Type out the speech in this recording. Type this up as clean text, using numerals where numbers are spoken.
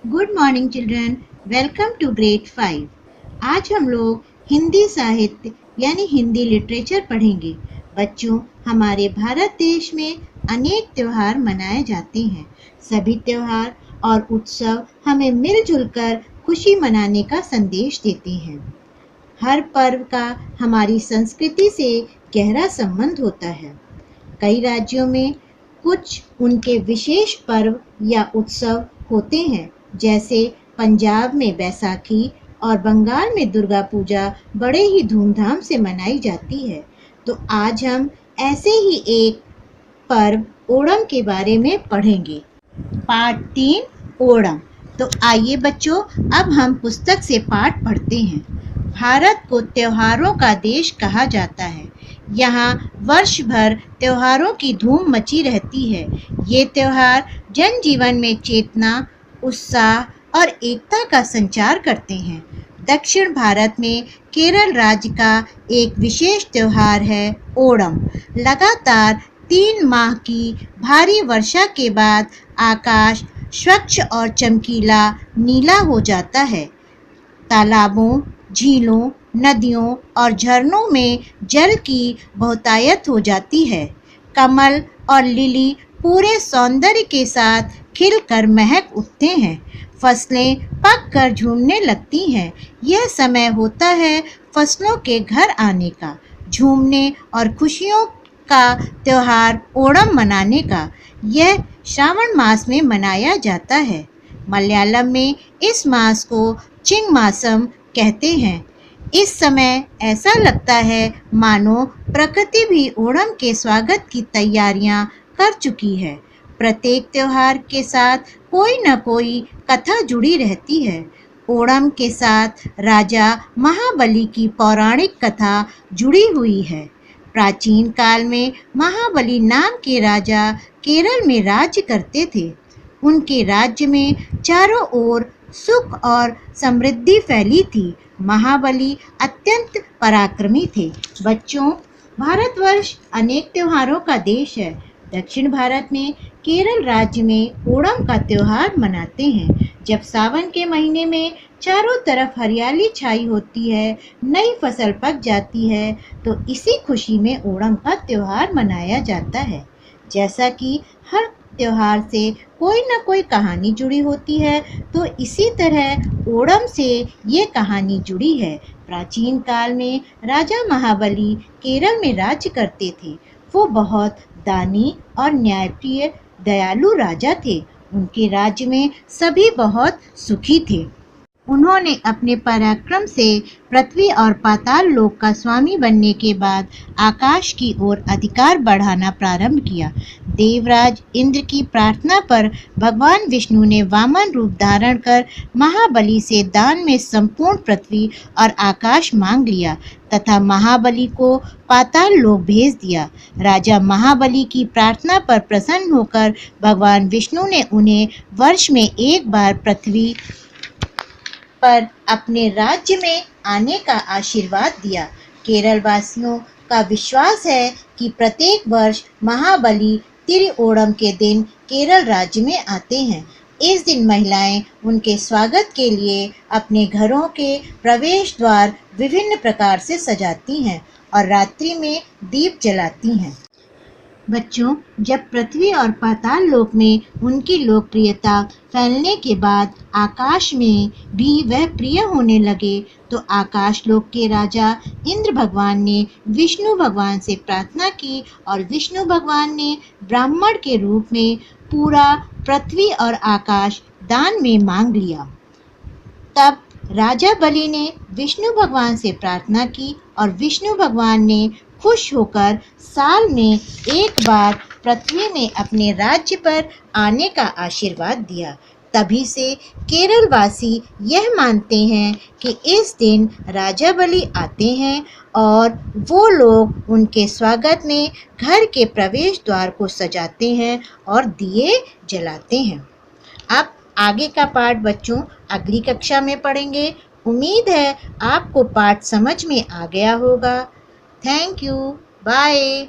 Good morning children, welcome to grade 5। आज हम लोग हिंदी साहित्य यानी हिंदी लिटरेचर पढ़ेंगे। बच्चों, हमारे भारत देश में अनेक त्योहार मनाए जाते हैं। सभी त्योहार और उत्सव हमें मिलजुल कर खुशी मनाने का संदेश देते हैं। हर पर्व का हमारी संस्कृति से गहरा संबंध होता है। कई राज्यों में कुछ उनके विशेष पर्व या उत्सव होते हैं, जैसे पंजाब में बैसाखी और बंगाल में दुर्गा पूजा बड़े ही धूमधाम से मनाई जाती है। तो आज हम ऐसे ही एक पर्व ओणम के बारे में पढ़ेंगे। पाठ 3 ओणम। तो आइए बच्चों, अब हम पुस्तक से पाठ पढ़ते हैं। भारत को त्योहारों का देश कहा जाता है। यहाँ वर्ष भर त्योहारों की धूम मची रहती है। ये त्योहार जनजीवन में चेतना, उत्साह और एकता का संचार करते हैं। दक्षिण भारत में केरल राज्य का एक विशेष त्योहार है ओणम। लगातार 3 माह की भारी वर्षा के बाद आकाश स्वच्छ और चमकीला नीला हो जाता है। तालाबों, झीलों, नदियों और झरनों में जल की बहुतायत हो जाती है। कमल और लिली पूरे सौंदर्य के साथ खिलकर महक उठते हैं। फसलें पककर झूमने लगती हैं। यह समय होता है फसलों के घर आने का, झूमने और खुशियों का त्योहार ओणम मनाने का। यह श्रावण मास में मनाया जाता है। मलयालम में इस मास को चिंगमासम कहते हैं। इस समय ऐसा लगता है मानो प्रकृति भी ओणम के स्वागत की तैयारियां कर चुकी है। प्रत्येक त्योहार के साथ कोई न कोई कथा जुड़ी रहती है। ओणम के साथ राजा महाबली की पौराणिक कथा जुड़ी हुई है। प्राचीन काल में महाबली नाम के राजा केरल में राज्य करते थे। उनके राज्य में चारों ओर सुख और समृद्धि फैली थी। महाबली अत्यंत पराक्रमी थे। बच्चों, भारतवर्ष अनेक त्योहारों का देश है। दक्षिण भारत में केरल राज्य में ओणम का त्योहार मनाते हैं। जब सावन के महीने में चारों तरफ हरियाली छाई होती है, नई फसल पक जाती है, तो इसी खुशी में ओणम का त्योहार मनाया जाता है। जैसा कि हर त्योहार से कोई न कोई कहानी जुड़ी होती है, तो इसी तरह ओणम से ये कहानी जुड़ी है। प्राचीन काल में राजा महाबली केरल में राज्य करते थे। वो बहुत दानी और न्यायप्रिय दयालु राजा थे। उनके राज्य में सभी बहुत सुखी थे। उन्होंने अपने पराक्रम से पृथ्वी और पाताल लोक का स्वामी बनने के बाद आकाश की ओर अधिकार बढ़ाना प्रारंभ किया। देवराज इंद्र की प्रार्थना पर भगवान विष्णु ने वामन रूप धारण कर महाबली से दान में संपूर्ण पृथ्वी और आकाश मांग लिया तथा महाबली को पाताल लोक भेज दिया। राजा महाबली की प्रार्थना पर प्रसन्न होकर भगवान विष्णु ने उन्हें वर्ष में एक बार पृथ्वी पर अपने राज्य में आने का आशीर्वाद दिया। केरल वासियों का विश्वास है कि प्रत्येक वर्ष महाबली तिरुओणम के दिन केरल राज्य में आते हैं। इस दिन महिलाएं उनके स्वागत के लिए अपने घरों के प्रवेश द्वार विभिन्न प्रकार से सजाती हैं और रात्रि में दीप जलाती हैं। बच्चों, जब पृथ्वी और पाताल लोक में उनकी लोकप्रियता फैलने के बाद आकाश में भी वह प्रिय होने लगे, तो आकाश लोक के राजा इंद्र भगवान ने विष्णु भगवान से प्रार्थना की और विष्णु भगवान ने ब्राह्मण के रूप में पूरा पृथ्वी और आकाश दान में मांग लिया। तब राजा बलि ने विष्णु भगवान से प्रार्थना की और विष्णु भगवान ने खुश होकर साल में एक बार पृथ्वी में अपने राज्य पर आने का आशीर्वाद दिया। तभी से केरल वासी यह मानते हैं कि इस दिन राजा बलि आते हैं और वो लोग उनके स्वागत में घर के प्रवेश द्वार को सजाते हैं और दिए जलाते हैं। अब आगे का पाठ बच्चों अगली कक्षा में पढ़ेंगे। उम्मीद है आपको पाठ समझ में आ गया होगा। Thank you. बाय।